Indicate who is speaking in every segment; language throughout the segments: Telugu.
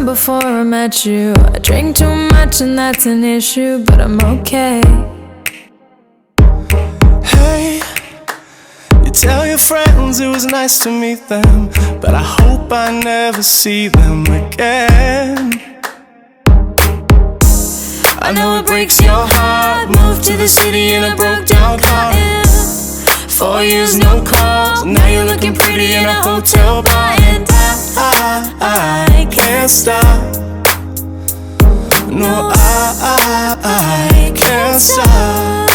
Speaker 1: before I met you. I drink too much and that's an issue, but I'm okay.
Speaker 2: Hey, you tell your friends it was nice to meet them, but I hope I never see them again. I know it breaks your heart. Moved to the city in a broke down car. 4 years no calls. Now you're looking pretty in a hotel bar. And I can't stop. No, I can't stop.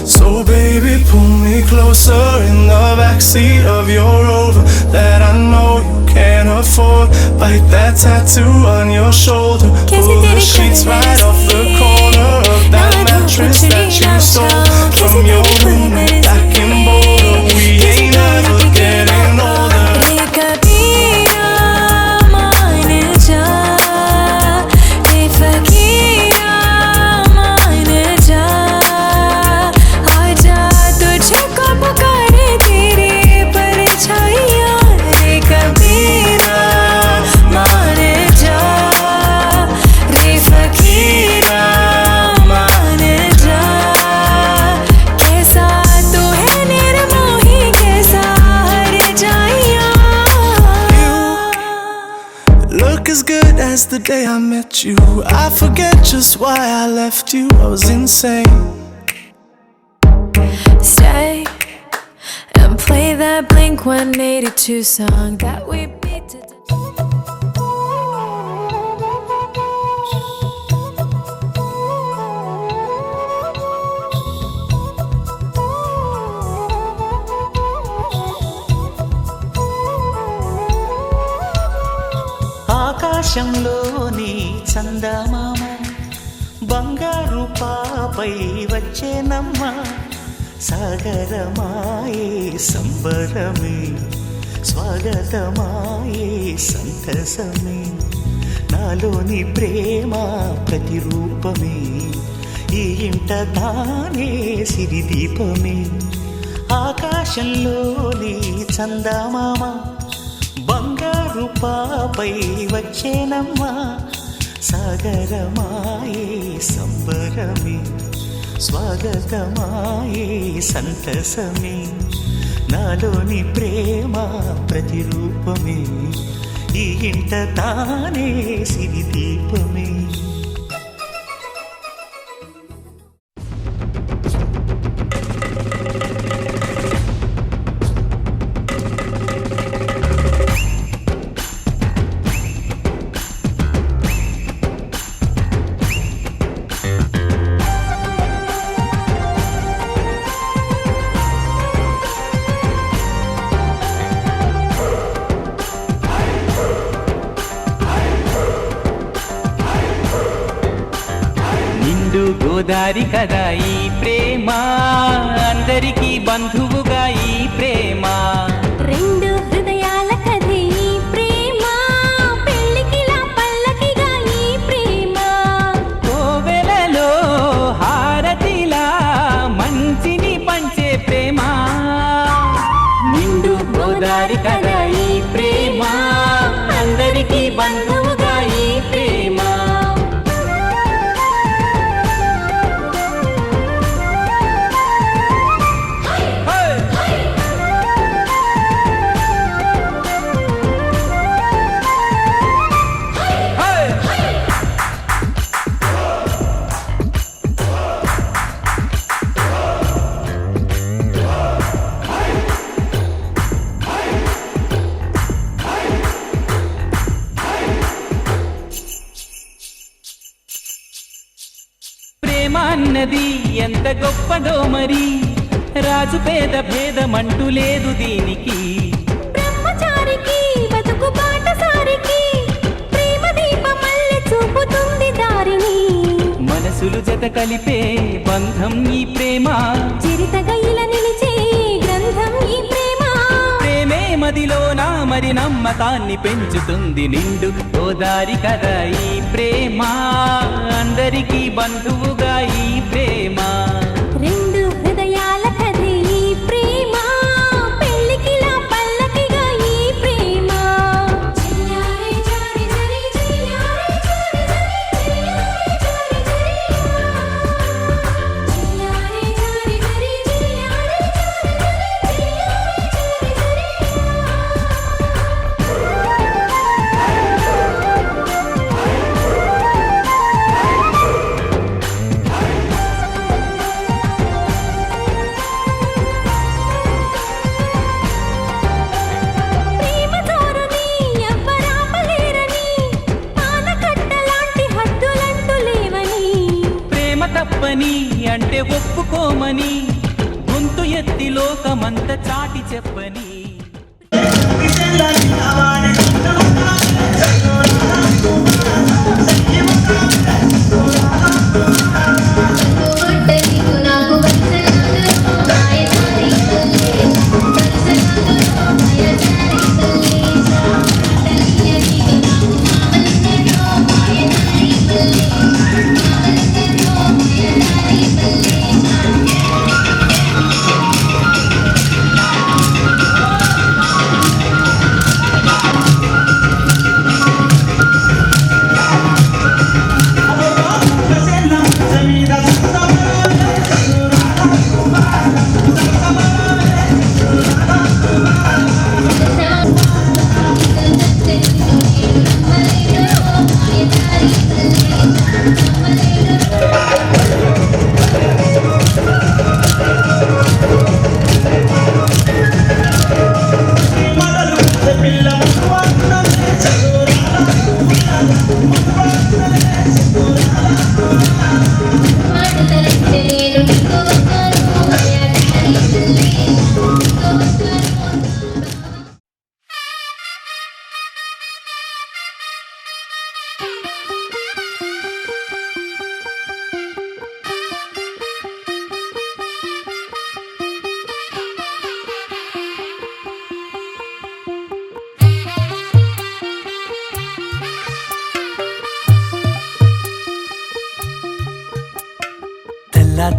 Speaker 2: So baby, pull me closer in the backseat of your Rover that I know you can't afford. Bite that tattoo on your shoulder. Pull the sheets right off the corner of that mattress that you stole from your roommate back in Boulder. We ain't ever getting older. The day I met you, I forget just why I left you. I was insane.
Speaker 1: Stay and play that Blink-182 song that we beat to death.
Speaker 3: ఆకాశంలోని చందమామ బంగారు పాపై వచ్చేనమ్మ సాగరమాయే సంబరమే స్వాగతమాయే సంతసమే నాలోని ప్రేమ ప్రతిరూపమే ఈ ఇంట తానే సిరిదీపమే ఆకాశంలోని చందమామ బంగారు పాపై వచ్చేనమ్మా సాగరమాయే సంబరమే స్వాగతమాయే సంతసమే నాలోని ప్రేమ ప్రతిరూపమే ఈ ఇంట తానే సిరిదీపమే.
Speaker 4: గోదారి కదా ఈ ప్రేమ అందరికీ బంధువుగా ఈ ప్రేమ
Speaker 5: రెండు హృదయాల కథే ఈ ప్రేమ పెళ్ళికిలా పల్లకిగా ఈ ప్రేమ
Speaker 4: కోవెలలో హారతిలా మంచిని పంచే ప్రేమ నిండు గోదారి కదా ఈ ప్రేమ అందరికీ బంధువుగా ఈ ప్రేమ. అన్నది ఎంత గొప్పదో మరి రాజు పేద భేదమంటూ లేదు దీనికి
Speaker 5: బ్రహ్మచారికి బతుకు బాటసారికి ప్రేమ దీపమల్లె చూపుతుంది దారిని
Speaker 4: మనసులు జత కలిపే బంధం ఈ ప్రేమ
Speaker 5: చిరితగా ఇలా నిలిచే గ్రంథం ఈ ప్రేమ
Speaker 4: ప్రేమే మదిలోన మరి నమ్మకాన్ని పెంచుతుంది నిండు గోదారి కదా ఈ ప్రేమ అందరికీ బంధువుగా ఈ ప్రేమ
Speaker 5: రెండు హృదయాల కథే ఈ ప్రేమ పెళ్ళికిలా పల్లకిగా ఈ ప్రేమ చిన్నారి జారి జరి
Speaker 3: నువ్వని అంటే ఒప్పుకోమని గొంతు ఎత్తి లోకమంత చాటి చెప్పని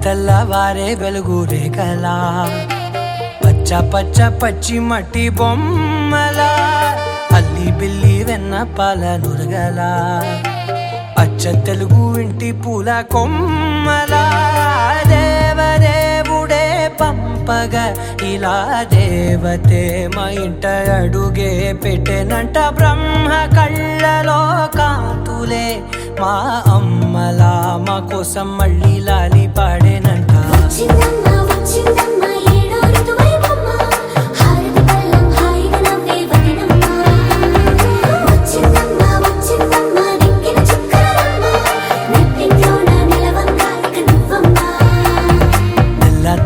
Speaker 3: తెల్లవారే వెలుగు రేఖలా పచ్చ పచ్చ పచ్చి మట్టి బొమ్మలా అల్లి బిల్లి వెన్న పాల నురగలా అచ్చ తెలుగు ఇంటి పూల కొమ్మలా దేవదేవుడే పంపగా ఇలా దేవతే మా ఇంట అడుగే పెట్టెనంట బ్రహ్మ కళ్ళలో కాంతులే మా అమ్మలా మా కోసం మళ్ళీ లాలి పాడేనంట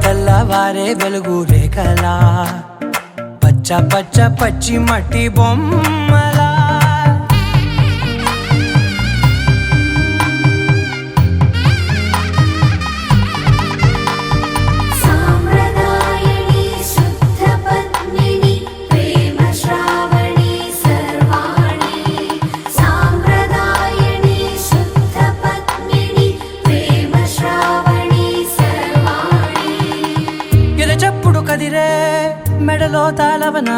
Speaker 3: తెల్లవారే వెలుగు రేఖలా పచ్చ పచ్చ పచ్చి మట్టి బొమ్మలా కదిరే మెడలో తాళవన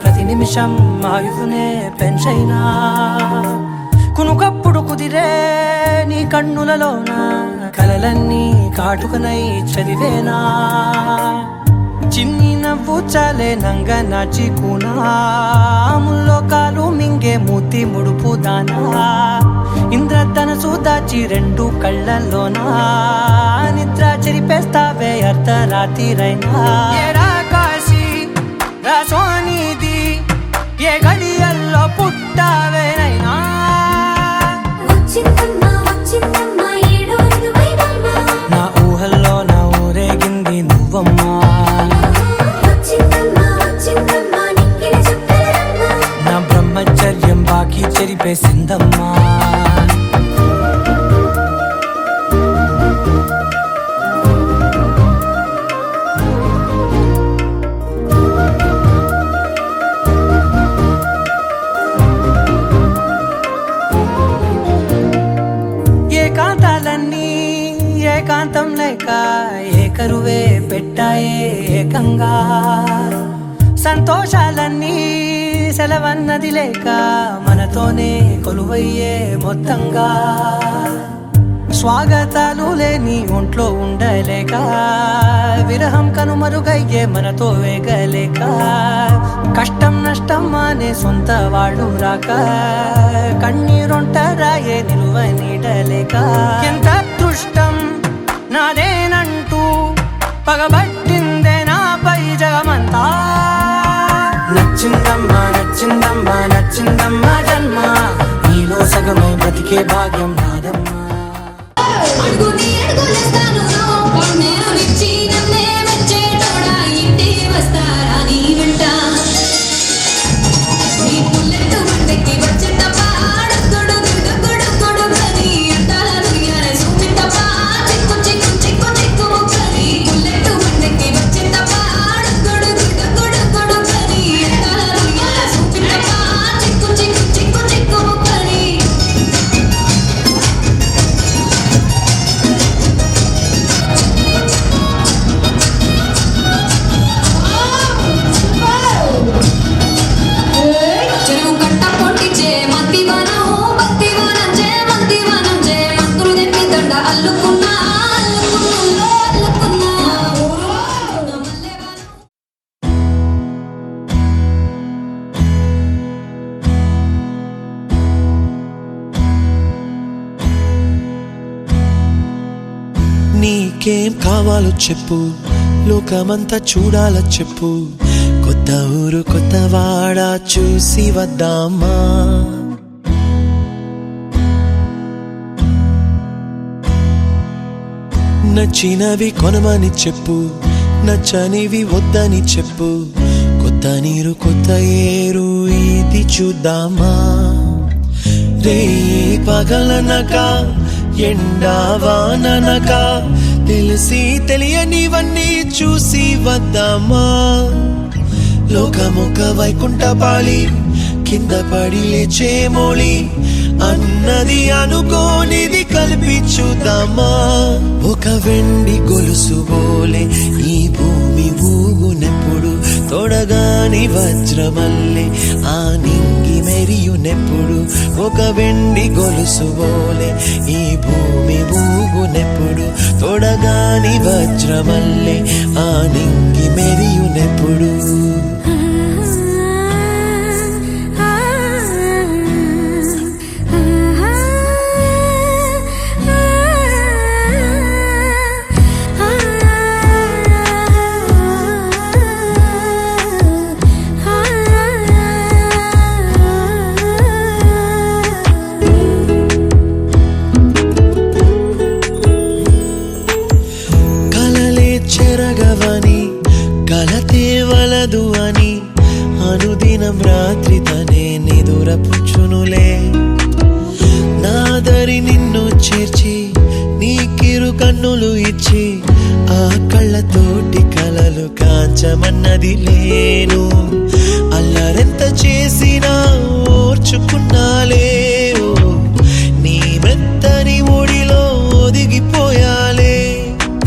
Speaker 3: ప్రతి నిమిషం ఆయుధునే పెంచైనా కునుకప్పుడు కుదిరే నీ కన్నులలోన కలలన్నీ కాటుకనై చదివేనా చిన్ని నవ్వు చాలే నంగ నాచి కూనాముల్లో కాలు మింగే మూతి ముడుపు దానా ఇంద్రధనసు దాచి రెండు కళ్ళల్లోనా నిద్ర చెరిపేస్తావే అర్ధరాత్రిరైనా ఏరా కాశీ రాసోనిది ఏ గడియల్లో పుట్టావేనైనా నా ఊహల్లో నా ఊరేగింది నువ్వమ్మా నా బ్రహ్మచర్యం బాకీ చెరిపేసిందమ్మా ఏకాంతాలన్నీ ఏకాంతం లేక ఏకరువే పెట్టాయే ఏకంగా సంతోషాలన్నీ సెలవన్నది లేక మనతోనే కొలువయ్యే మొత్తంగా స్వాగతాలు లేని ఒంట్లో ఉండలేక విరహం కనుమరుగయ్యే మనతో వేగలేక కష్టం నష్టం అనే సొంత వాళ్ళు రాక కన్నీరొంటరాయే నిలువ నీడలేక ఎంత అదృష్టం నాదేనంటూ పగబట్టిందే నాపై జగమంతా నచ్చిందమ్మా నచ్చిందమ్మా నచ్చిందమ్మా జన్మ నీలో సగమై బ్రతికే భాగ్యం నాదమ్మా
Speaker 5: అడుగుని అడుగులేస్తా
Speaker 2: నీకేం కావాలో చెప్పు, లోకమంతా చూడాలో చెప్పు, కొత్త ఊరు కొత్త వాడ చూసి వద్దామా. నచ్చినవి కొనమని చెప్పు, నచ్చనివి వద్దని చెప్పు, కొత్త నీరు కొత్త ఏరు ఇది చూద్దామా. రే పగలనక ఎండా వాననక తెలిసి తెలియనివన్నీ చూసి వద్దామా. లోకమొక వైకుంఠపాళి, కింద పడి లేచే మోళి, అన్నది అనుకోనిది కలిపి చూద్దామా. ఒక వెండి గొలుసు బోలే ఈ భూమి ఊగునెప్పుడు, తొడగాని వజ్రమల్లె ఆ నింగి మెరియునెప్పుడు. ఒక వెండి గొలుసు బోలే ఈ భూమి ఊగునెప్పుడు, తొడగాని వజ్రమల్లె ఆ నింగి మెరియునెప్పుడు. చెరగవని కలతే వలదు అని అనుదినం రాత్రి తనే నిదురపుచ్చునులే. నాదరి నిన్ను చేర్చి నీకిరు కన్నులు ఇచ్చి, ఆ కళ్ళతోటి కలలు కాంచమన్నది లేను. అల్లరెంత చేసినా ఓర్చుకున్నాలే, నీ మెత్తని ఒడిలో ఒదిగిపోయాలే.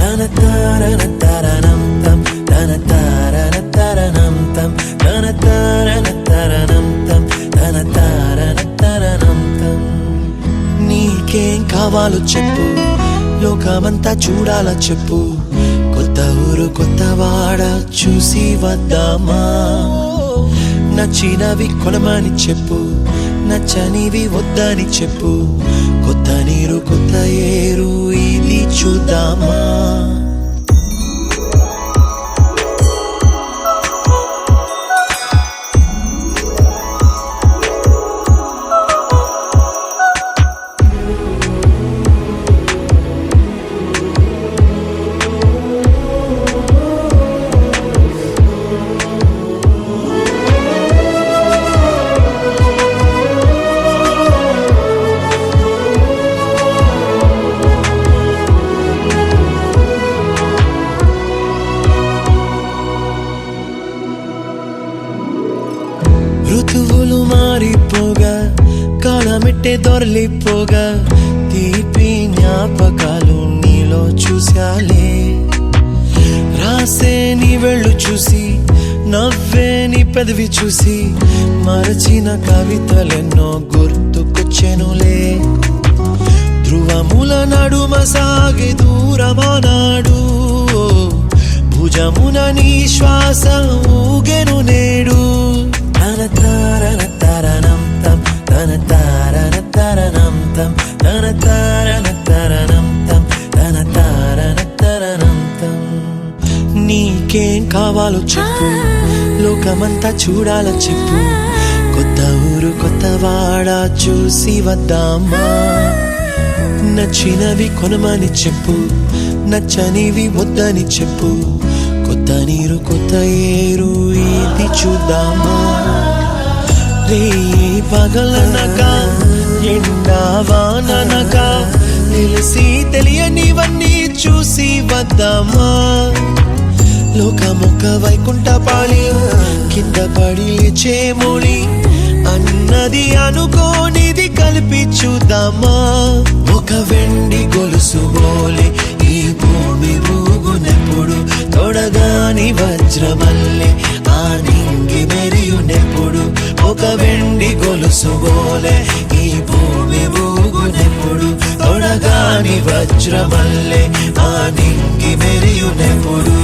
Speaker 2: తన తారన తరణం తం, తన తారన తరణం తం, తన తారన తరణం తం, తన తారన తరణం తం. నీకేం కావాలో చెప్పు, లోకమంతా చూడాలో చెప్పు, కొత్త ఊరు కొత్త వాడ చూసి వద్దామా. నచ్చినవి కొనమని చెప్పు, నచ్చనివి వద్దని చెప్పు, కొత్త నీరు కొత్త ఏరు ఇది చూద్దామా. ఋతువులు మారిపోగా కాలమెట్టే దొరలిపోగా, తీపి జ్ఞాపకాలు నీలో చూశాలే. రాసే నీ వెళ్ళు చూసి, నవ్వే నీ పెదవి చూసి, మరచిన కవితలెన్నో గుర్తుకొచ్చెనులే. ధ్రువముల నడుమ సాగే దూరమానాడు, భుజమున నీ శ్వాస ఊగెను నేడు. తన తారన తరణం తం, తన తారన తరణం తం, తన తారన తరణం తం, తన తారన తరణం తం. నీకేం కావాలో చెప్పు, లోకమంతా చూడాలో చెప్పు, కొత్త ఊరు కొత్త వాడ చూసి వద్దామా. నచ్చినవి కొనమని చెప్పు, నచ్చనివి వద్దని చెప్పు, కొత్త నీరు కొత్త ఏరు ఇది చూద్దామా. రే పగలనక ఎండా వాననక తెలిసి తెలియనివన్నీ చూసి వద్దామా. లోకమొక వైకుంఠపాళి, కింద పడి లేచే మోళి, అన్నది అనుకోనిది కలిపి చూద్దామా. ఒక వెండి గొలుసు బోలే ఈ భూమి ఊగునెప్పుడు, తొడగాని వజ్రమల్లె ఆ నింగి మెరియునెప్పుడు. ఒక వెండి గొలుసు బోలే ఈ భూమి ఊగునెప్పుడు, తొడగాని వజ్రమల్లె ఆ నింగి మెరియునెప్పుడు.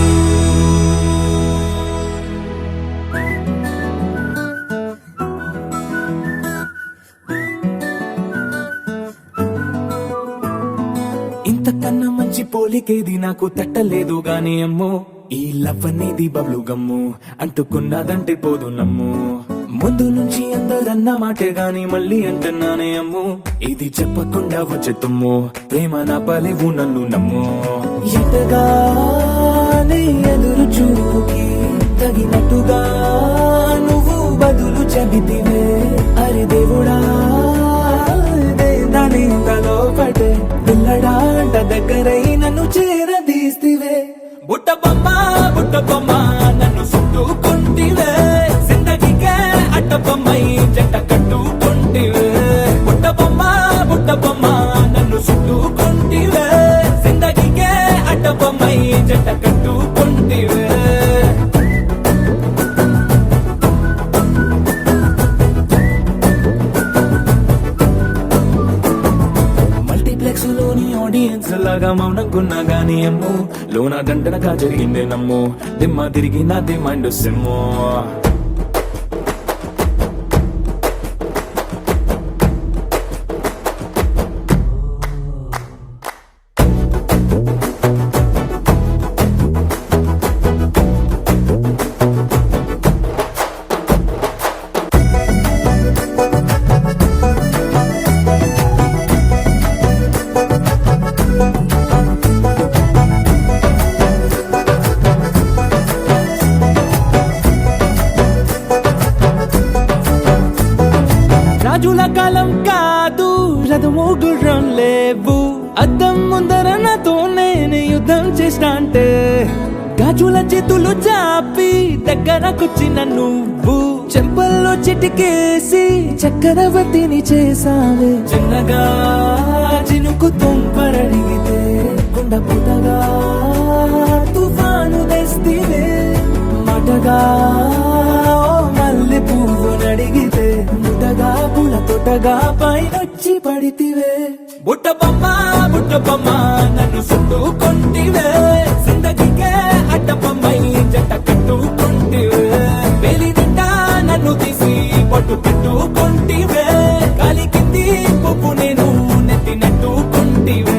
Speaker 3: ఇంత
Speaker 6: ఇంతకన్నా మంచి పోలికేది నాకు తట్టలేదు గాని అమ్మో ఈ లవ్ అనేది బబ్లు గమ్ము అంటుకున్నదంటే పోదు నమ్ము ముందు నుంచి అందరన్న మాటే గాని మళ్ళీ అంటున్నానే అమ్ము ఇది చెప్పకుండా వచ్చే తుమ్ము ప్రేమ నా పలేవు నన్ను నమ్ము ఎటగానే ఎదురు చూకి తగినట్టుగా నువ్వు బదులు చెబితివే అరే దేవుడా దాని తలో పడే పిల్లడాంట దగ్గరై నన్ను చేరదీస్తివే బుట్ట బొమ్మ నన్ను చుట్టుకుంటివే జిందగీకే అట్ట బొమ్మై జంట కట్టుకుంటివే బుట్ట బొమ్మ నన్ను చుట్టుకుంటివే జిందగీకే అట్ట బొమ్మై జంట కట్టుకుంటివే మల్టీప్లెక్స్ లోని ఆడియన్స్ లాగా మౌనంకున్నా గానీ అమ్ము లోన దండనగా జరిగిందే నమ్ము దిమ్మ తిరిగి నాదే మైండ్ సిమ్ము రాజుల కాలం కాదు రథము గుర్రం లేవు అద్దం ముందర నాతో నేను యుద్ధం చేస్తా అంటే గాజుల చేతులు చాపి దగ్గరకొచ్చిన నువ్వు చెంపల్లో చిటికేసి చక్రవర్తిని చేసావే చిన్నగా చినుకు తుంపరడిగితే కుండ పుటగా తుఫాను తెస్తివే మాటగా మల్లె పువ్వు నడిగితే ముటగా పుల తొటగా పైనొచ్చి పడితివే బుట్ట బొమ్మ నన్ను చుట్టుకుంటివే జిందగీకే అడ్డ బొమ్మై జంట కట్టుకుంటివే వేలి నిండా నన్ను తీసి పట్టు పెట్టుకుంటివే గాలి కింది పువ్వు నేను నెత్తినట్టుకుంటివే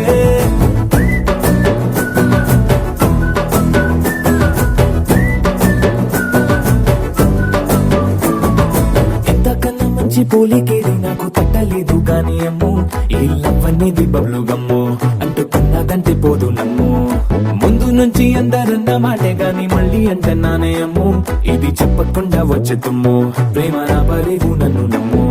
Speaker 6: పోలికేది నాకు తట్టలేదు గాని అమ్ము ఈ లవ్ అనేది బబ్లు గమ్ము అంటుకున్నదంటే పోదు నమ్ము ముందు నుంచి అందరన్న మాటే గాని మళ్ళీ అంటున్నానే అమ్ము ఇది చెప్పకుండా వచ్చే తుమ్ము ప్రేమ నా పలేవు నన్ను నమ్ము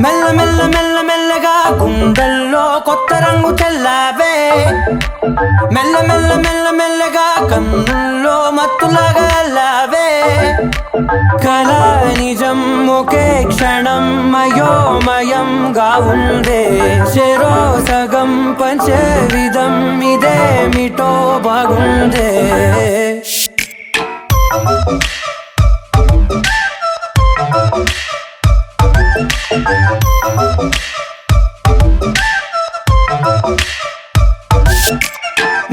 Speaker 3: మెల్ల మెల్ల మెల్ల మెల్లగా గుండెల్లో కొత్త రంగు చల్లావే మెల్ల మెల్ల మెల్ల మెల్లగా కన్నుల్లో మత్తులాగా అల్లావే కళ నిజం ఒకే క్షణం అయోమయంగా ఉందే చెరో సగం పంచే విధం ఇదేమిటో బాగుందే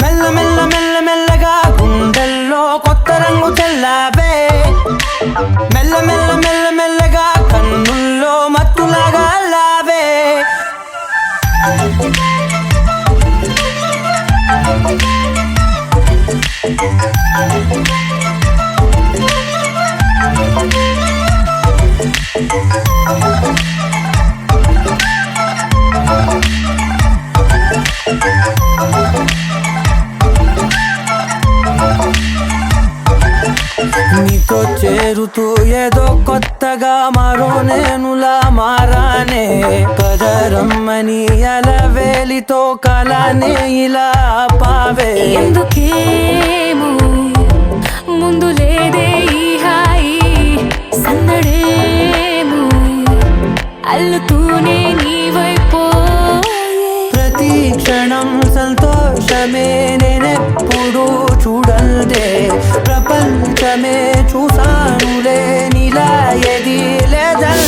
Speaker 3: మెల్ల మెల్ల మెల్ల మెల్లగా గుండెల్లో కొత్త రంగు చల్లావే మెల్ల మెల్ల మెల్ల మెల్లగా కన్నుల్లో మత్తులాగా అల్లావే నీతో చేరుతూ ఏదో కొత్తగా మరో నేనులా మారానే కదరమ్మని అలవేలితో కలానే ఇలా పావే
Speaker 1: ఎందుకేమో ముందు లేదే ఈ హాయి సందడేమో అల్లుతూనే నీ వైపో
Speaker 3: ప్రతి క్షణం సంతోషమే నేనెప్పుడు చూడల్దే ప్రపంచమే చూసానులే నీలా ఎది లేదల్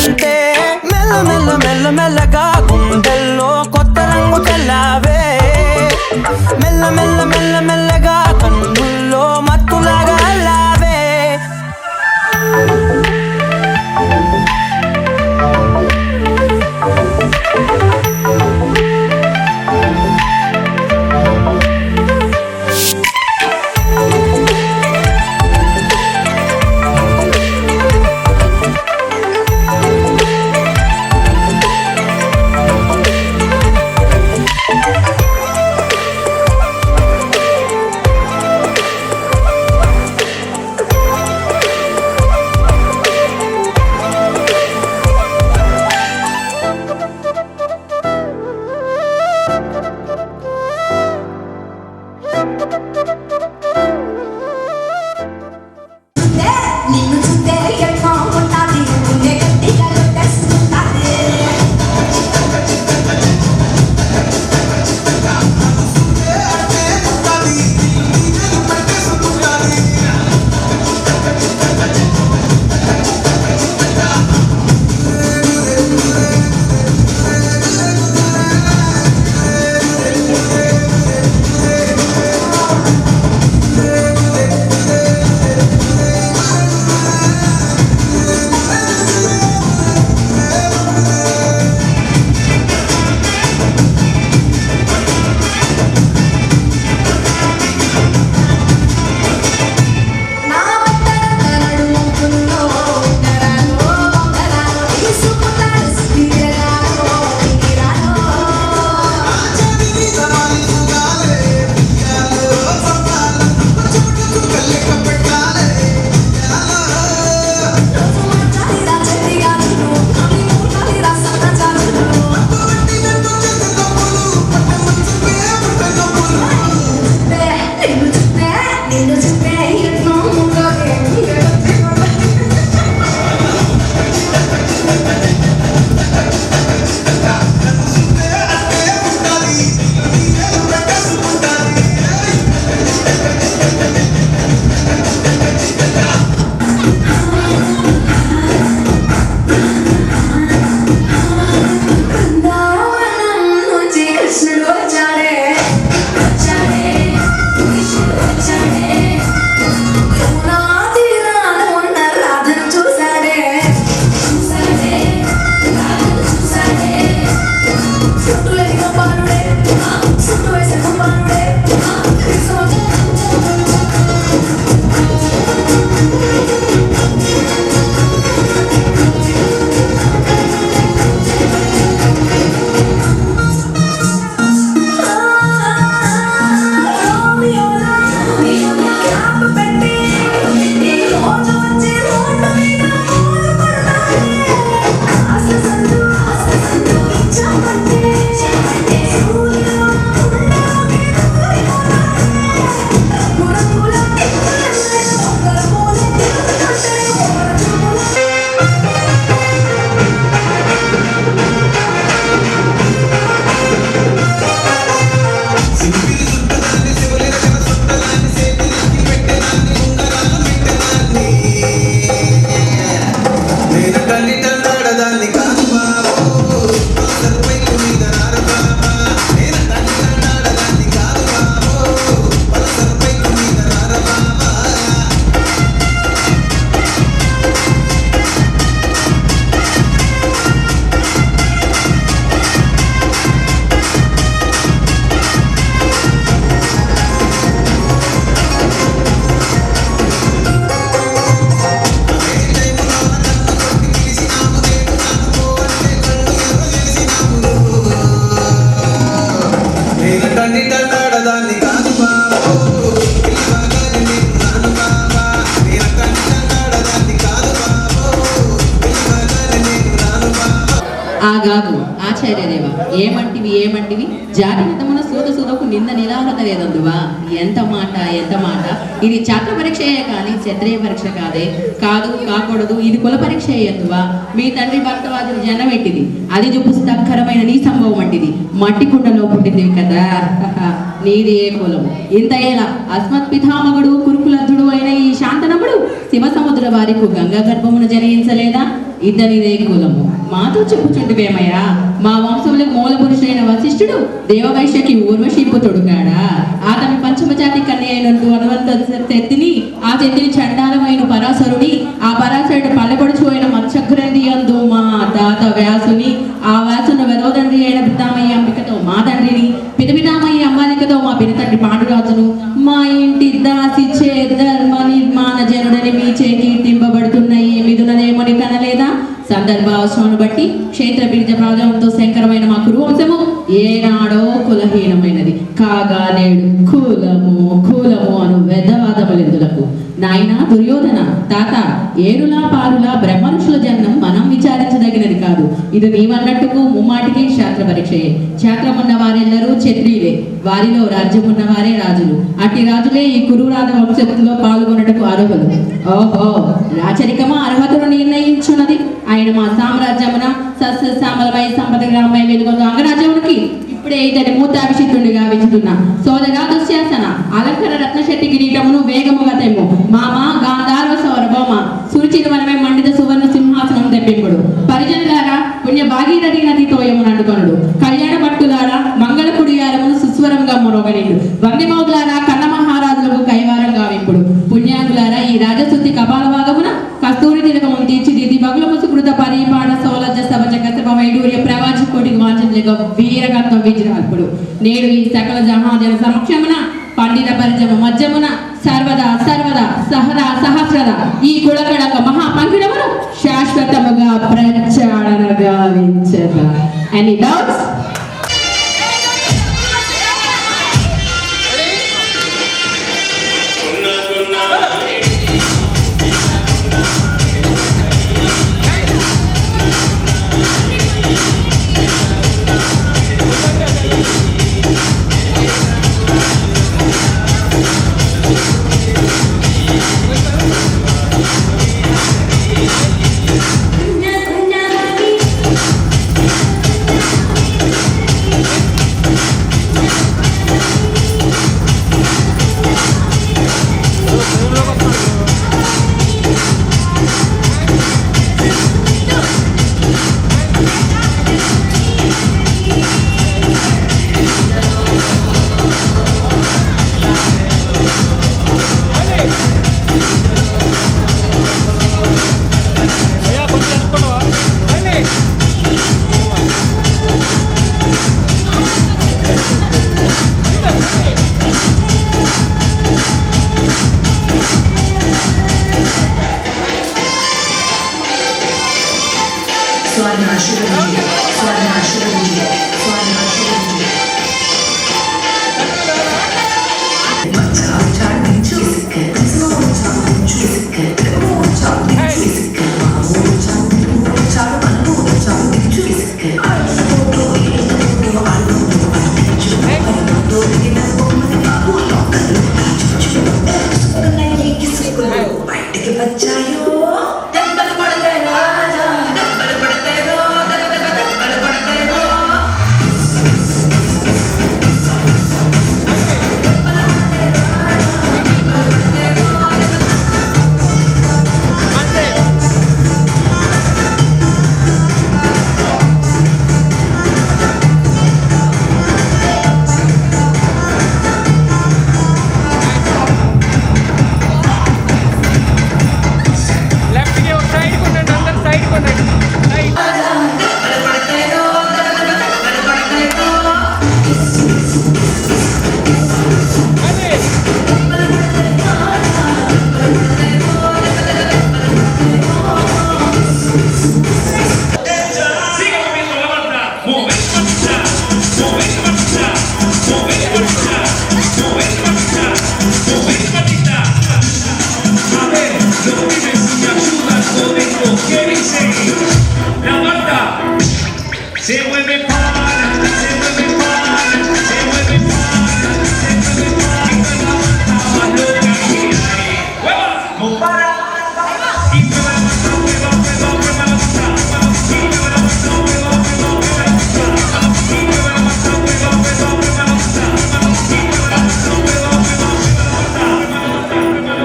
Speaker 7: కాదు ఆచార్యదేవ ఏమంటివి జాతిగతమున సూదకు నింద నిరాహత లేదందువా. ఎంత మాట ఇది ఛాత్ర పరీక్షయే కానీ క్షత్రియ పరీక్ష కాదు కాకూడదు, ఇది కుల పరీక్ష ఎందువా. మీ తండ్రి భక్తవాదులు జనం పెట్టింది, అది చూపుస్తకరమైన నీ సంభవం వంటిది, మట్టి కుండలో పుట్టింది కదా. నీది ఏ కులము ఇంత ఎలా అస్మత్ పితామగుడు కురుకులద్ధుడు అయిన ఈ శాంతనముడు శివసముద్ర వారికి గంగా గర్భమును జరించలేదా. ఇద్దరిదే కులము మాతో చెప్పుచుంటివేమయ్యా. మా వంశములకు మూల పురుషుడైన వశిష్ఠుడు దేవవైశ్యకి ఊర్వశీ పుత్రుడుగాడా. అతని పంచమజాతి కన్య అయినట్టు అనువంత శక్తిని, ఆ శక్తిని చండాలమైన పరాశరుని, ఆ పరాశరుడు పల్లెపడుచు అయిన మత్స్యగ్రంథి అందు మా తాత వ్యాసుని, ఆ వ్యాసును వెదవదండ్రి అయిన పితామయ్య అంబికతో మా తండ్రిని, పితపితామయ్య అంబాలికతో మా పినతండ్రి పాండురాజును, మా ఇంటి దాసి చే ధర్మ నిర్మాణ జనుడని మీ చే కీర్తింపబడుతున్న ఈ మిథునదేముని కనలేదా. సందర్భావసరాన్ని బట్టి క్షేత్ర బీజ ప్రాజంతో శంకరమైన మా కురువంశము ఏనాడో కులహీనమైనది కాగా నేడు కులము అను వెదవాదములెందులకు. నాయన దుర్యోధన తాత, ఏరులా పారులా బ్రహ్మఋషుల జన్మం మనం విచారించదగినది కాదు. ఇది నీవన్నట్టుకు ముమ్మాటికి శాస్త్ర పరీక్షయే. శాస్త్రమున్న వారెల్లరూ క్షత్రియులే, వారిలో రాజ్యమున్న వారే రాజులు. అట్టి రాజులే ఈ కురురాధ వంశంలో పాల్గొనటకు అర్హులు. ఓహో, రాచరికమా అర్హతను నిర్ణయించున్నది. ఆయన మా సామ్రాజ్యమున సస్య శ్యామలమై సంపద గ్రామమై వెలుగొందు అంగరాజ్యమునికి ఇప్పుడే ఇతని మూతాభిషిక్తుడిగా వింటున్నా. సోదరా దుశ్శాసన, అలంకర రత్నశెట్టి కిరీటమును వేగముగా తెమ్ము. మామ గాంధార్వ సౌరభోమ సురుచిని వనమే మండిత సువర్ణ సింహాసనం తెప్పింపుడు. పరిజనులారా పుణ్య భాగీరథి నది తోయమును అడ్డుకొనుడు. కళ్యాణ భట్టులారా మంగళ కుడియారమును సుస్వరంగా మొరగనిండు. వంది మౌదులారా కన్న మహారాజులకు కైవారంగా వింపుడు. పుణ్యాంగులారా ఈ రాజశుద్ధి కపాల భాగమున కస్తూరి తిలకము తీర్చిదిద్ది బగులము సుకృత పరిపాట సౌలజ సభజ కసప వైడూర్య ప్రవాచ కోటికి వాంఛితులుగా వీరగత్వం విజయాల్పుడు. నేడు ఈ సకల జహాజన సమక్షమున పండిత పరిచమ మధ్యమున సర్వదా సహస్రద ఈ కులకడక మహాపంకిడమును శాశ్వతముగా ప్రచారణ గావించగా. Any doubts?
Speaker 8: Se vuelve pana, se vuelve pana, se vuelve pana, se vuelve pana. Más loca que hay. ¡Hueva! No para. Y mueve la masa, mueva la masa, mueva la masa. Y mueve la masa, mueva la masa, mueva la masa. Y mueve la masa, mueva la masa, mueva la masa. Y mueve la masa, mueva la masa, mueva la masa.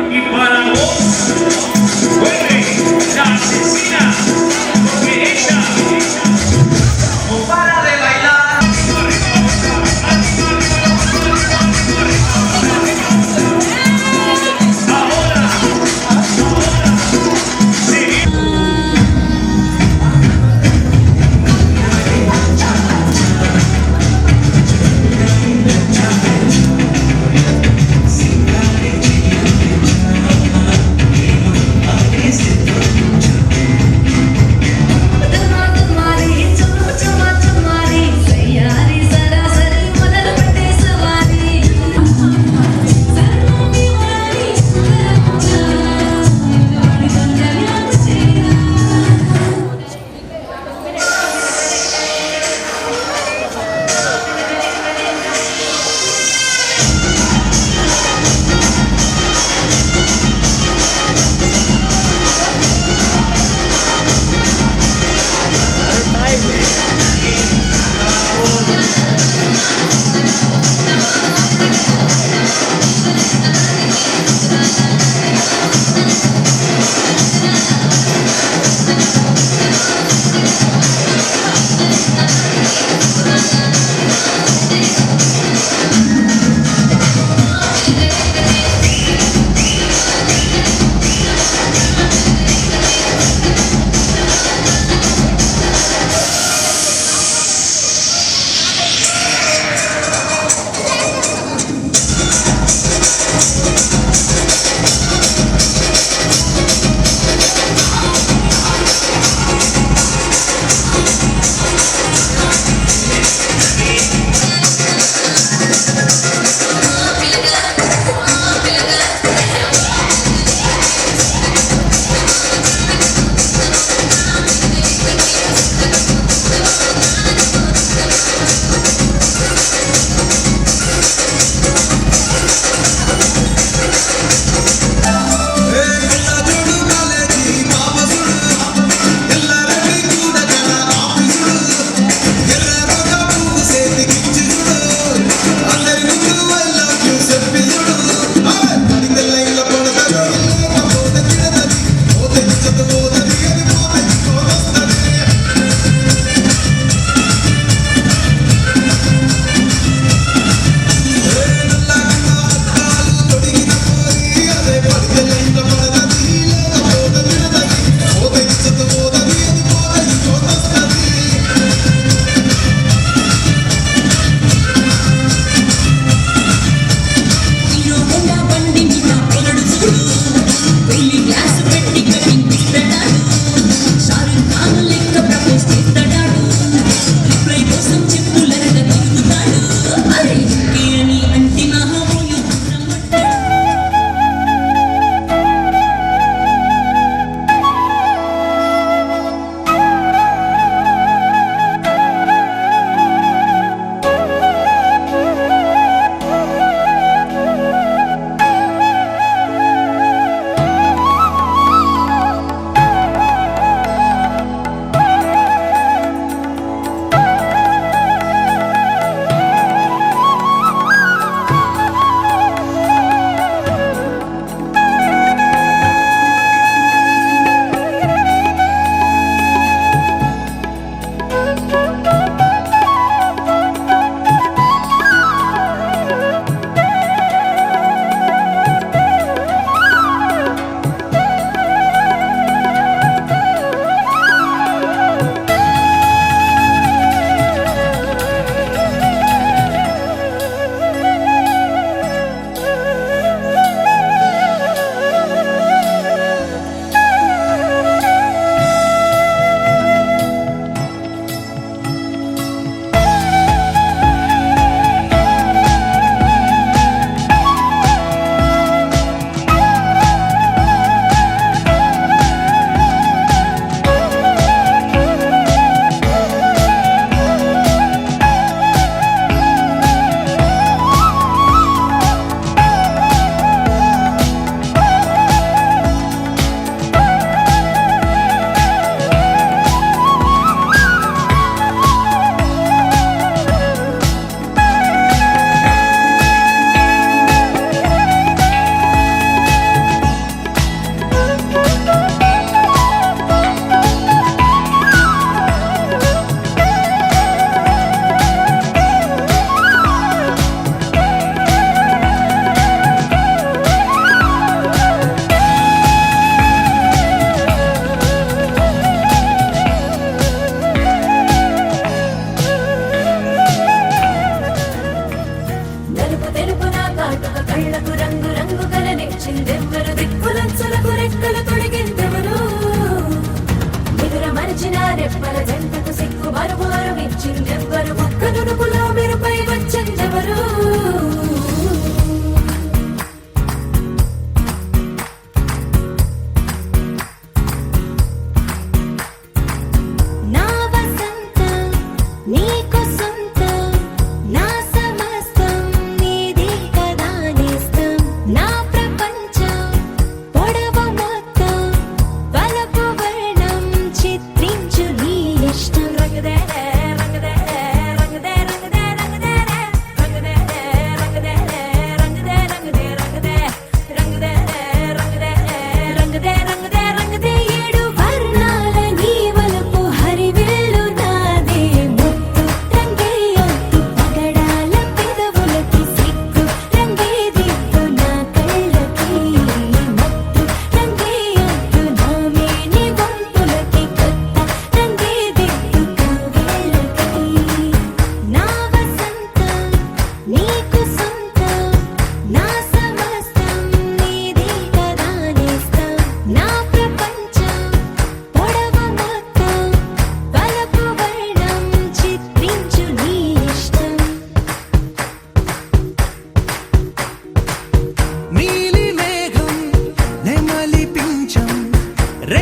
Speaker 8: Y para vos, vuelve la asesina, porque ella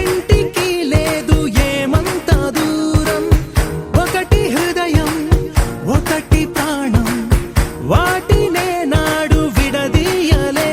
Speaker 3: రెండింటికి లేదు ఏమంత దూరం ఒకటి హృదయం ఒకటి ప్రాణం వాటినే నాడు విడదీయలే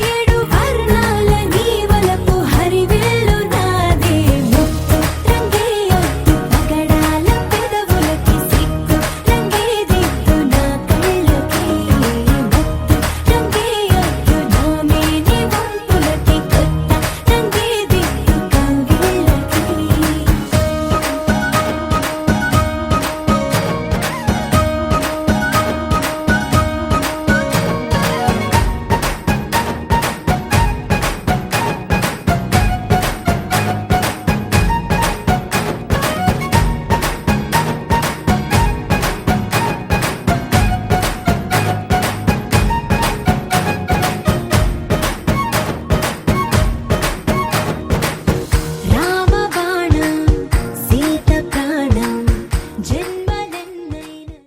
Speaker 5: ఏడు వర్ణాల నీ వలపు హరివిల్లు నాదే ముక్కు రంగే ఒట్టు పగడాల పెదవులకి సిగ్గు రంగే దిద్దు నా కళ్ళకి ముక్కు రంగే ఒట్టు నా మేని వంపులకి కొత్త రంగే దిద్దు కౌగిళ్ళకి రామబాణం సీత ప్రాణం జన్మలెన్నైనా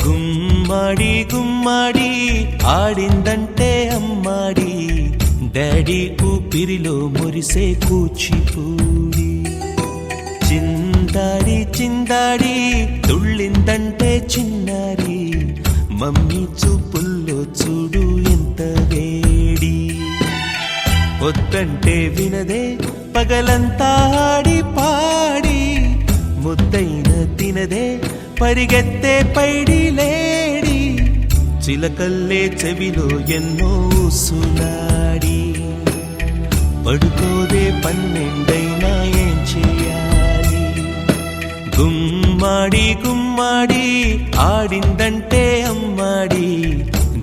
Speaker 3: గుమ్మడి గుమ్మడి ఆడిందంటే అమ్మాడి డాడీ ఊపిరిలో మురిసే కూచిపూడి చిందాడి చిందాడి తుళ్ళిందంటే చిన్నారి మమ్మీ చూపుల్లో చూడు ఎంత వేడి వద్దంటే వినదే పగలంతా ఆడి పాడి ముద్దైన తినదే పరిగెత్తే పైడి లేడి చిలకల్లే చెవిలో ఎన్నో సులాడి పడుకోదే పన్నెండైనా ఏం చేయాలి గుమ్మాడి గుమ్మాడి ఆడిందంటే అమ్మాడి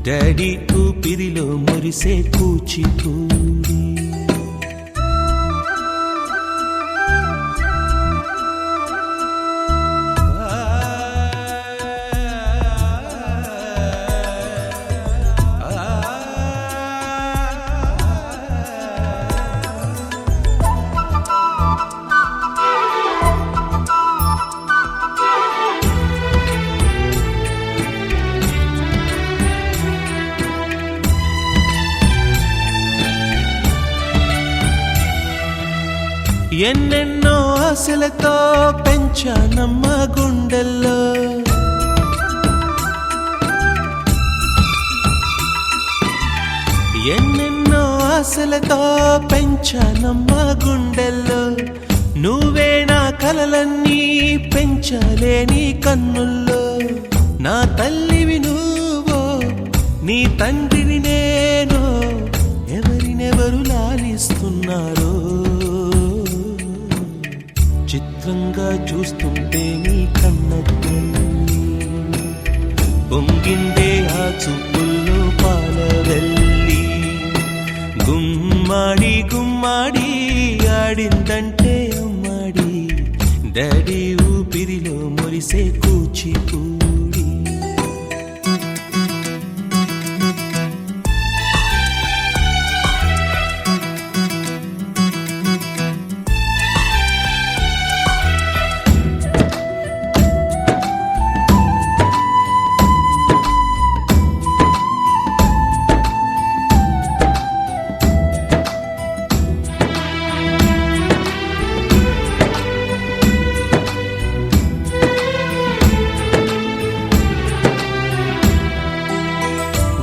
Speaker 3: డాడీ ఊపిరిలో మురిసే కూచిపూడి ఎన్నెన్నో ఆశలతో పెంచానమ్మ గుండెల్లో ఎన్నెన్నో ఆశలతో పెంచానమ్మ గుండెల్లో నువ్వే నా కలలన్నీ పెంచాలే నీ కన్నుల్లో నా తల్లివి నువ్వో నీ తండ్రిని నేను ఎవరినెవరు లాలిస్తున్నారో చిత్రంగా చూస్తుంటే నీ కన్నతల్లి పొంగిందే ఆ చూపుల్లో పాలవెల్లి గుమ్మాడి గుమ్మాడి ఆడిందంటే అమ్మాడి డాడీ ఊపిరిలో మురిసే కూచిపూడి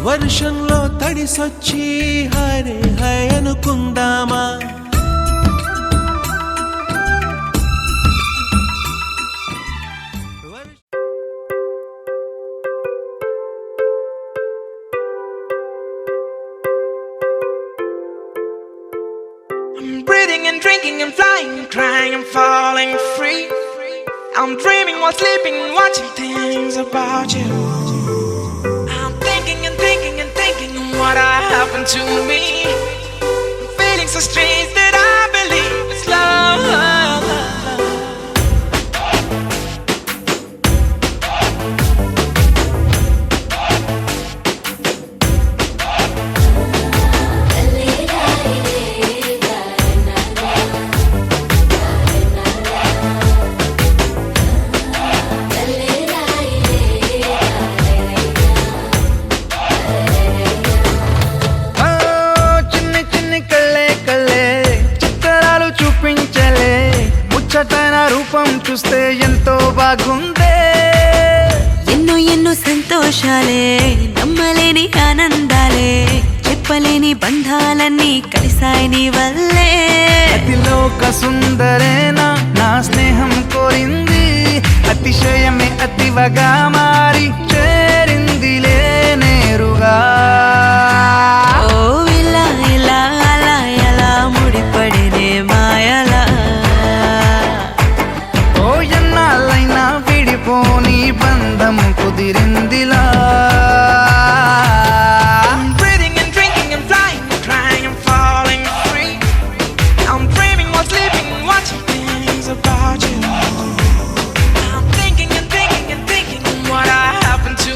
Speaker 3: వర్షంలో తడిసొచ్చి హరే హై అనుకుందామా
Speaker 2: breathing and drinking and flying and crying and falling free. I'm dreaming while sleeping and watching things about you. I'm thinking and thinking and thinking what happened to me. I'm feeling so strange that I believe it's love. చిన్ని చిన్ని కళ్ళే కళ్ళే చిత్రాలు చూపించలే ముచ్చటైన రూపం చూస్తే ఎంతో బాగుందే.
Speaker 1: ఎన్నో ఎన్నో సంతోషాలే నమ్మలేని ఆనందాలే చెప్పలేని బంధాలన్నీ కలిసాయి నీ వల్లే.
Speaker 2: అతిలోక సుందరేనా నా స్నేహం కోరింది, అతిశయమే అతివగా మారి చేరిందిలే నేరుగా.
Speaker 1: ఓ ఇలా ఇలా అలా ఎలా ముడిపడినే మాయలా.
Speaker 2: ఓ ఎన్నాళ్ళైనా విడిపోని బంధం కుదిరిందిలా. Breathing and drinking and flying and crying and falling free. I'm dreaming while sleeping and watching things about you. I'm thinking and thinking and thinking what happened to me.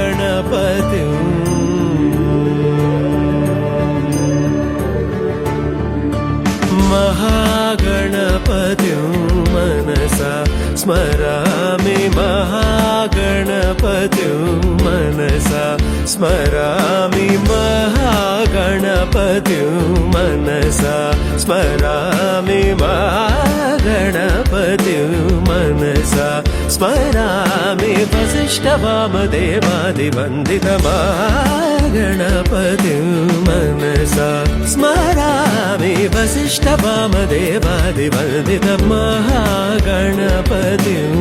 Speaker 3: महागणपतिं महागणपतिं मनसा स्मरामि. महागणपतिं मनसा स्मरामि. महागणपतिं मनसा स्मरामि. महागणपतिं मनसा स्मरामि. वसिष्ठवामदेवादिवन्दित महागणपतिं मनसा स्मरामि. वसिष्ठवामदेवादिवन्दित महागणपतिं.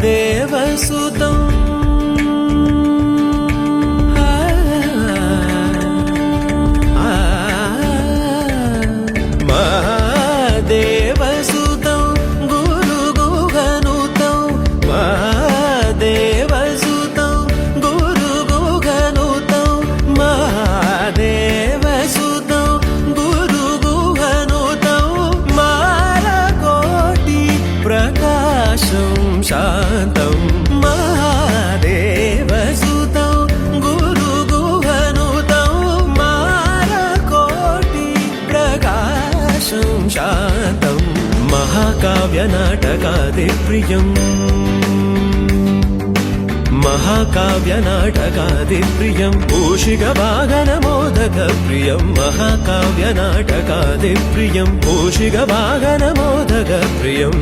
Speaker 3: देवसुतं महादेवसुतं गुरुगुहनुतं. महादेवसुतं गुरुगुहनुतं. महादेवसुतं गुरुगुहनुतं. मालकोटि प्रकाशं शान्तं. महादेवसुतं गुरुगुहनुतं. मालकोटि प्रकाशं शान्तं. महाकाव्यनाटकादिप्रियम् महाकाव्यनाटकादिप्रियं मूषिकवाहनमोदकप्रियं. महाकाव्यनाटकादिप्रियं मूषिकवाहनमोदकप्रियम्.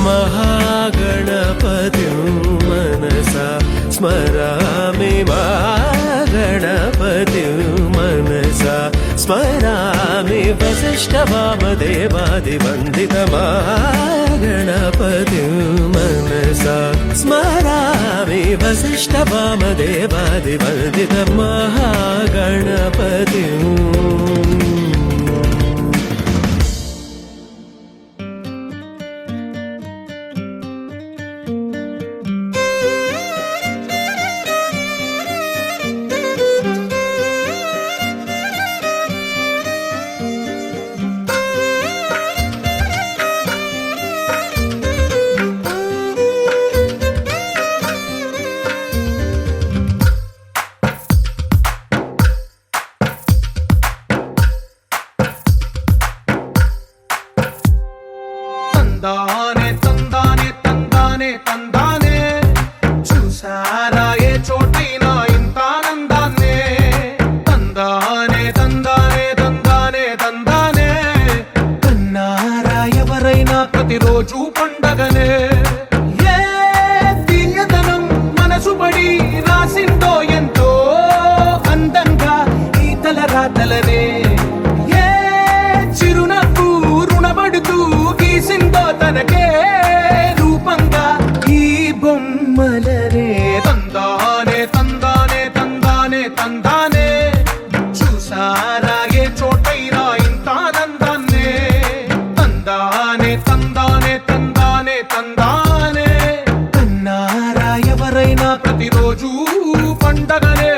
Speaker 3: महागणपतिं गणपतिं मनसा स्मरामि गणपतिं मनसा स्मरामि वसिष्ठवामदेवादिवन्दितगणपतिं मनसा स्मरामि वसिष्ठवामदेवादिवन्दितमहागणपतिम्
Speaker 2: తందానే తందానే తందానే తందానే చూసారా ఏ చోటైనా ఇంత ఆనందాన్నే తందానే తందానే తందానే తందానే కన్నారా ఎవరైనా ప్రతిరోజు పండగనే ఏ తీయదనం మనసు పడి రాసిందో ఎంతో అందంగా ఈ తలరాతలనే ఏ చిరునవ్వు రుణపడుతూ గీసిందో తనకే రూపంగా ఈ బొమ్మలనే తందానే తందానే తందానే తందానే చూసారా ఏ చోటైనా ఇంత ఆనందాన్నే తందానే తందానే తందానే తందానే కన్నారా ఎవరైనా ప్రతిరోజు పండగనే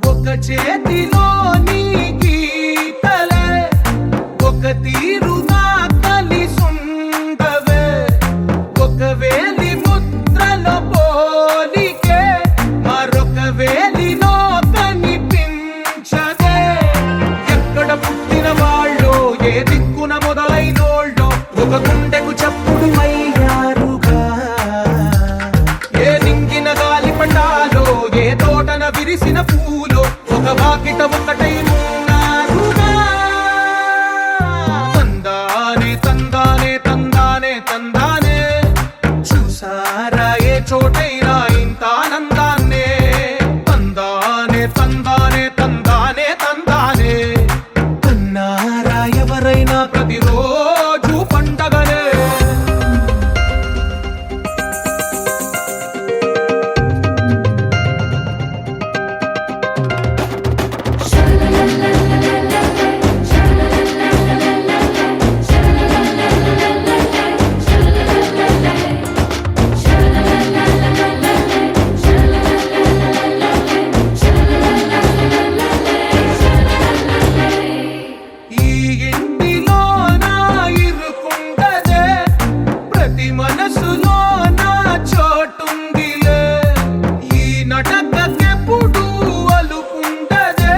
Speaker 2: ఒక చేతిలో నీ గీతలే ఒక తీరుగా కలిసుండవే ఒక వేలి ముద్రలో పోలికే మరొక వేలిలో కనిపించదే ఎక్కడ పుట్టిన వాళ్ళో ఏ దిక్కున మొదలైనోళ్ళో ఒక గుండెకు చప్పుడు అయ్యారుగా ఏ నింగిన గాలి పండాలో ఏ తోటన విరిసిన పూలో ఒక వాకిట ఒకటై ఉన్నారుగా తందానే తందానే తందానే తందానే చూసారా ఏ చోటైనా ఇంత ఆనందాన్నే తందానే తందానే తందానే తందానే కన్నారా ఎవరైనా ప్రతిరోజు పండగనే ఈ ఇంటిలో నా ఇరుకుండదే ప్రతి మనసులో నా చోటుందిలే ఈ నటకెప్పుడు అలుకుండదే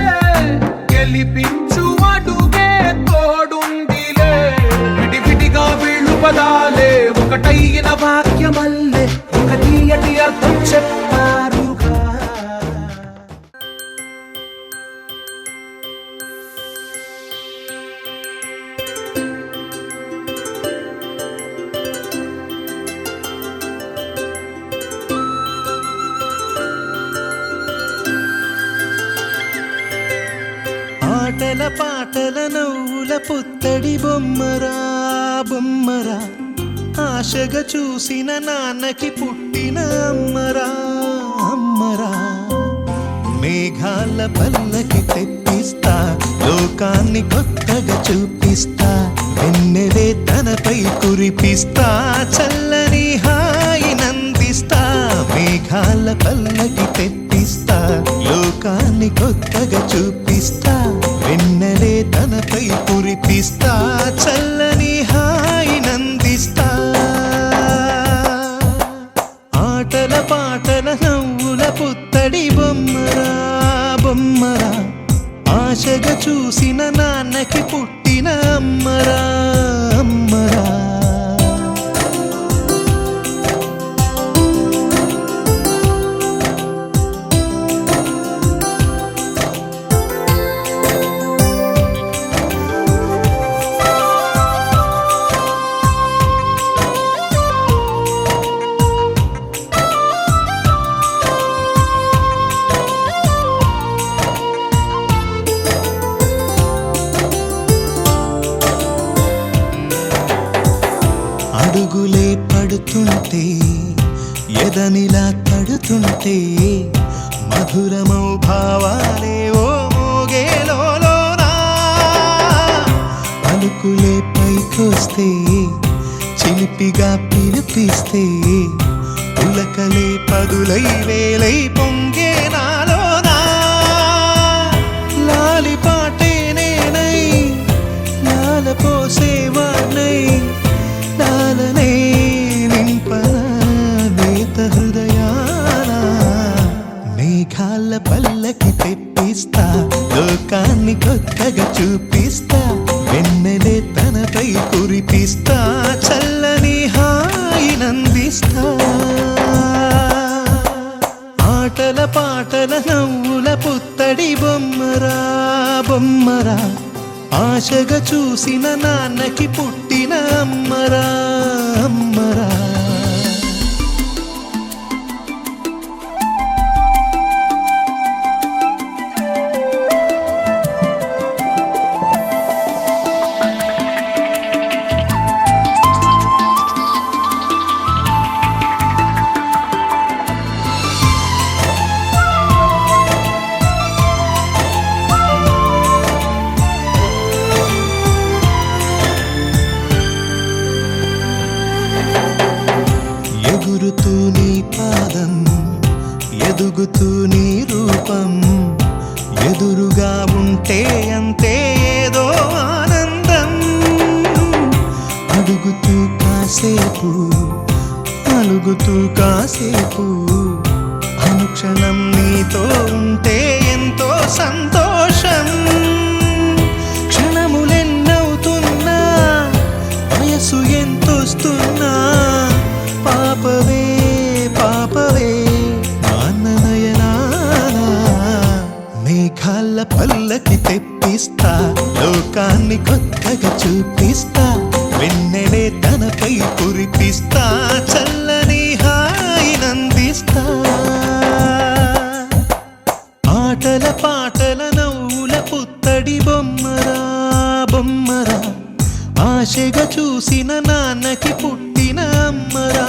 Speaker 2: గెలిపించు అడుగే తోడుందిలే విడివిడిగా వీళ్ళు పదాలే ఒకటైన వాక్యమల్లే ఒక తీయటి అర్థం చెప్పారుగా
Speaker 3: ఆటల పాటల నవ్వుల పుత్తడి బొమ్మరా బొమ్మరా ఆశగా చూసిన నాన్నకి పుట్టిన అమ్మరా అమ్మరా మేఘాల పల్లకి తెప్పిస్తా లోకాన్ని కొత్తగా చూపిస్తా వెన్నెలే తనపై కురిపిస్తా చల్లని హాయి నందిస్తా మేఘాల పల్లకి తెప్పిస్తా లోకాన్ని కొత్తగా చూపిస్తా వెన్నెలే తనపై కురిపిస్తా చల్లని హాయి నందిస్తా ఆటల పాటల నవ్వుల పుత్తడి పుత్తడి బొమ్మరా బొమ్మరా ఆశగా చూసిన నాన్నకి పుట్టిన అమ్మరా అమ్మరా అడుగులే పడుతుంటే ఎదనిలా తడుతుంటే మధురమౌ భావాలే ఓ మోగేలోనా పలుకులే పైకొస్తే చిలిపిగా పిలిపిస్తే ఉలకలే పదులై వేలై పొంగే నాలోనా లాలి పాటే నేనై లాల పోసేవాణ్ణై లాలనే నింపన నేత హృదయాన మేఘాల పల్లకి తెప్పిస్తా లోకాన్ని కొత్తగా చూపిస్తా వెన్నెలే తనపై కురిపిస్తా చల్లని హాయినందిస్తా ఆటల పాటల నవ్వుల పుత్తడి బొమ్మరా బొమ్మరా ఆశగా చూసిన నాన్నకి పుట్టిన అమ్మరా అమ్మరా ఎగురుతూ నీ పాదం ఎదుగుతూ నీ రూపం ఎదురుగా ఉంటే అంతే ఏదో ఆనందం అడుగుతూ కాసేపు అలుగుతూ కాసేపు అనుక్షణం నీతో ఉంటే ఎంతో సంతోషం క్షణములెన్నవుతున్నా వయసు ఎంతొస్తున్నా పాపవే పాపవే నాన్ననయనానా మేఘాల పల్లకి తెప్పిస్తా లోకాన్ని కొత్తగా చూపిస్తా వెన్నెలే తనపై కురిపిస్తా చల్లని హాయినందిస్తా ఆటల పాటల నవ్వుల పుత్తడి బొమ్మరా బొమ్మరా ఆశగా చూసిన నాన్నకి పుట్టిన అమ్మరా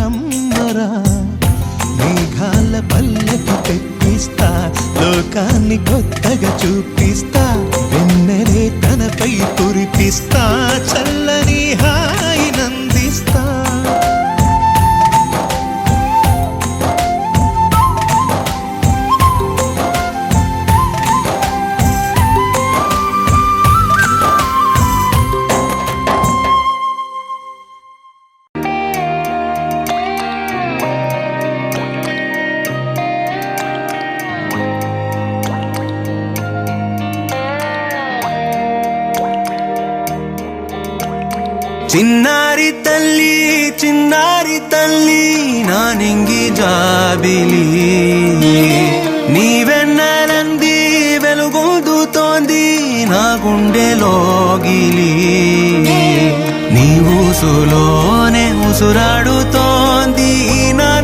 Speaker 3: అమ్మరా మేఘాల పల్లకి తెప్పిస్తా లోకాన్ని కొత్తగా చూపిస్తా వెన్నెలే తనపై కురిపిస్తా చల్లని హాయినందిస్తా చిన్నారి తల్లి నా నింగి జాబిలి నీవెన్నెలంది వెలుగొందుతోంది నా గుండెలోగిలి నీ ఊసులోనే ఉసురాడుతోంది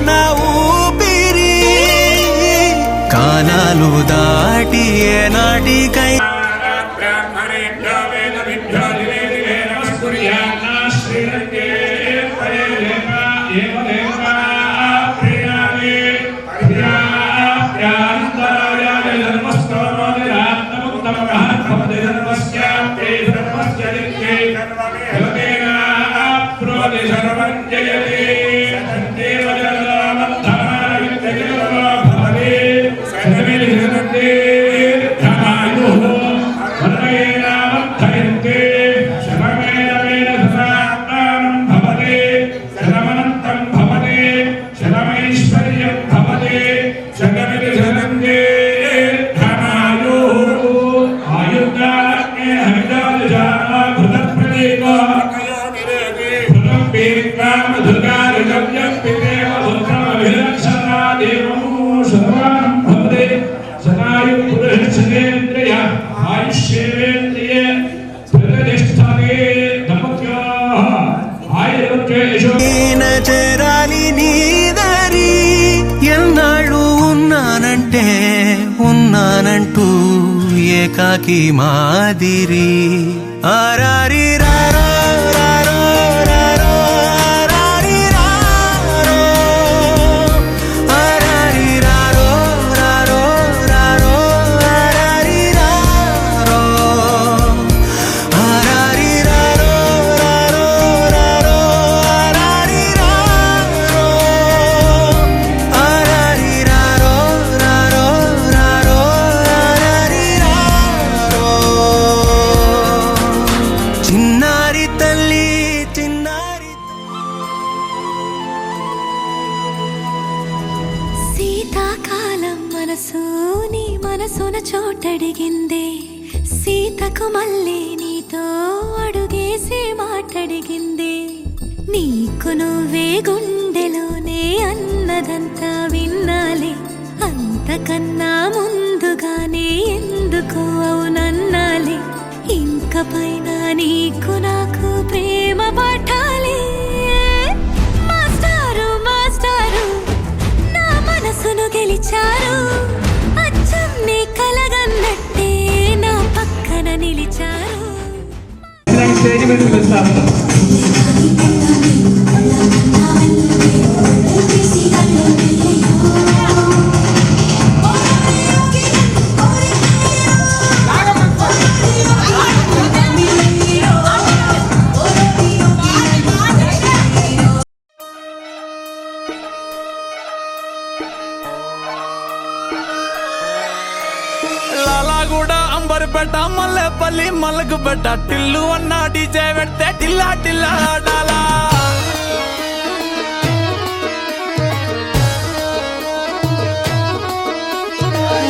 Speaker 3: నా ఊపిరి కాలాలు దాటి ఏనాటికై
Speaker 8: सर्वं
Speaker 3: ఉన్నానంటూ ఏకాకి మాదిరి ఆరారి రారో రారో రారో ఆరారి రారో ఆరారి రారో రారో రారో ఆరారి రారో ఆరారి రారో రారో రారో ఆరారి రారో ఆరారి రారో రారో రారో ఆరారి రారో చిన్నారి తల్లి చిన్నారి
Speaker 1: శీతాకాలం మనసు నీ మనసున చోటడిగిందే సీతకు మళ్ళీ నీతో అడుగేసి మాటడిగిందే నీకు నువ్వే గుండెలోనే అన్నదంతా విన్నాలే అంతకన్నా ముందుగానే ఎందుకు అవునన్నాలే ఇంక పైన నీకు నాకు ప్రేమ పాఠాలే మాస్టారు మాస్టారు నా మనసును గెలిచారు అచ్చం నీ కలగన్నట్టే నా పక్కన నిలిచారు
Speaker 8: స్టేజ్ మీద పిలుస్తాము.
Speaker 2: లాలాగూడ అంబర్పేట మల్లెపల్లి మల్లకుపేట టిల్లు అన్న డీజే పెడితే టిల్లా టిల్లా ఆడాలా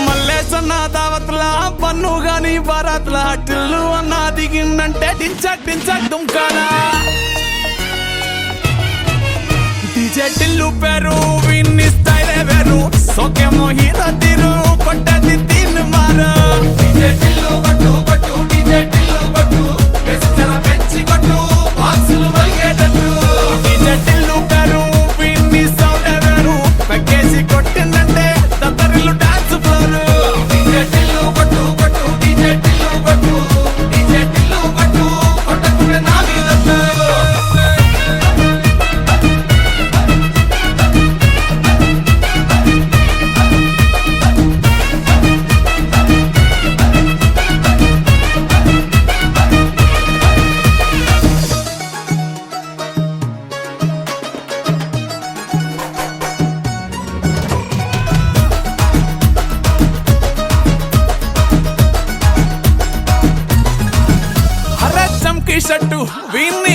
Speaker 2: మల్లేసన్న దావత్ల పన్ను గాని బారాత్ల టిల్లు అన్న దిగిందంటే డించక్ డించక్ దుంకాలా డీజే టిల్లు పేరు విన్ని స్టైలే వేరు సోకేమో హీరో తీరు కొట్టది తీన్ మారు డీజే టిల్లు కొట్టు కొట్టు డీజే టిల్లు కొట్టు వెచ్చల పెంచి కొట్టు బాక్సులు మలిగేటట్టు డీజే టిల్లు పేరు విన్ని సౌండ్ వేరు పెక్కేసి కొట్టిందంటే తత్తరిల్లు డాన్స్ ఫ్లోర్ డీజే టిల్లు కొట్టు కొట్టు డీజే టిల్లు కొట్టు డీజే టిల్లు కొట్టు కొట్టకుండా నా మీద షట్టు వీన్ని